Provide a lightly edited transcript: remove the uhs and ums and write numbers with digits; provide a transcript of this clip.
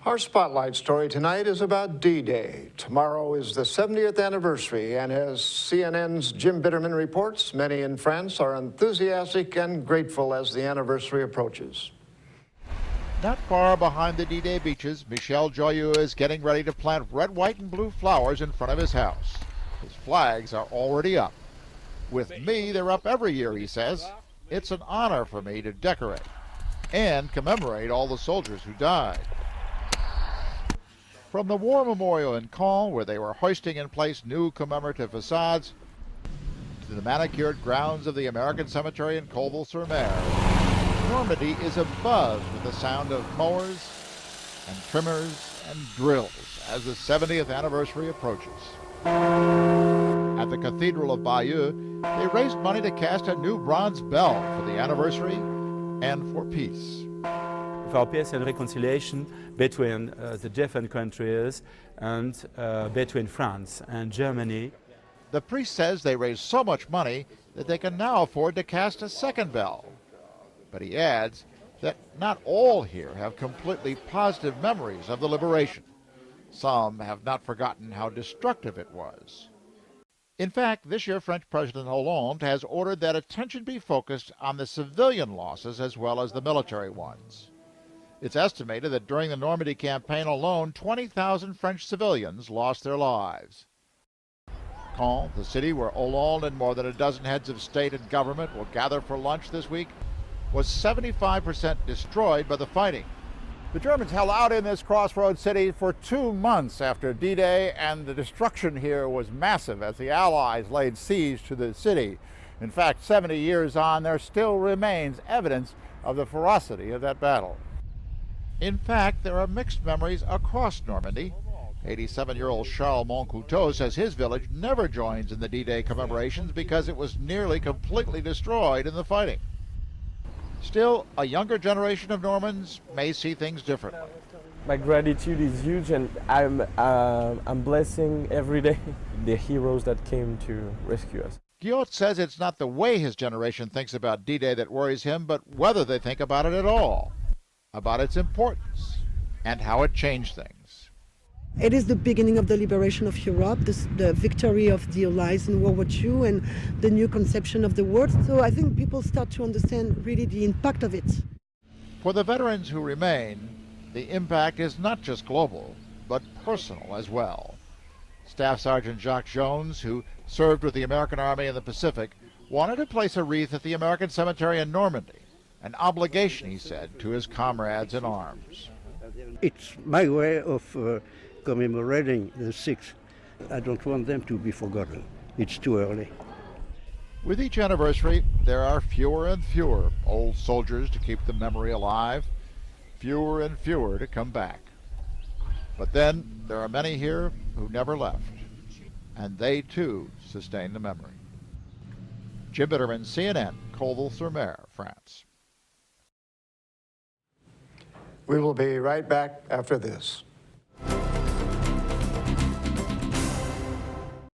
Our spotlight story tonight is about D-Day. Tomorrow is the 70th anniversary, and as CNN's Jim Bitterman reports, many in France are enthusiastic and grateful as the anniversary approaches. Not far behind the D-Day beaches, Michel Joyeux is getting ready to plant red, white, and blue flowers in front of his house. His flags are already up. With me, they're up every year, he says. It's an honor for me to decorate and commemorate all the soldiers who died. From the War Memorial in Caen, where they were hoisting in place new commemorative facades, to the manicured grounds of the American Cemetery in Colville-sur-Mer, Normandy is abuzz with the sound of mowers and trimmers and drills as the 70th anniversary approaches. At the Cathedral of Bayeux, they raised money to cast a new bronze bell for the anniversary and for peace. For peace and reconciliation between the different countries and between France and Germany. The priest says they raised so much money that they can now afford to cast a second bell. But he adds that not all here have completely positive memories of the liberation. Some have not forgotten how destructive it was. In fact, this year French President Hollande has ordered that attention be focused on the civilian losses as well as the military ones. It's estimated that during the Normandy campaign alone, 20,000 French civilians lost their lives. Caen, the city where Hollande and more than a dozen heads of state and government will gather for lunch this week, was 75% destroyed by the fighting. The Germans held out in this crossroads city for 2 months after D-Day, and the destruction here was massive as the Allies laid siege to the city. In fact, 70 years on, there still remains evidence of the ferocity of that battle. In fact, there are mixed memories across Normandy. 87-year-old Charles Moncouteau says his village never joins in the D-Day commemorations because it was nearly completely destroyed in the fighting. Still, a younger generation of Normans may see things differently. My gratitude is huge, and I'm blessing every day the heroes that came to rescue us. Guillot says it's not the way his generation thinks about D-Day that worries him, but whether they think about it at all, about its importance, and how it changed things. It is the beginning of the liberation of Europe, the victory of the Allies in World War II, and the new conception of the world. So I think people start to understand really the impact of it. For the veterans who remain, the impact is not just global, but personal as well. Staff Sergeant Jacques Jones, who served with the American Army in the Pacific, wanted to place a wreath at the American Cemetery in Normandy, an obligation, he said, to his comrades in arms. It's my way of commemorating the 6th. I don't want them to be forgotten. It's too early. With each anniversary, there are fewer and fewer old soldiers to keep the memory alive, fewer and fewer to come back. But then there are many here who never left, and they too sustain the memory. Jim Bitterman, CNN, Colville-sur-Mer, France. We will be right back after this.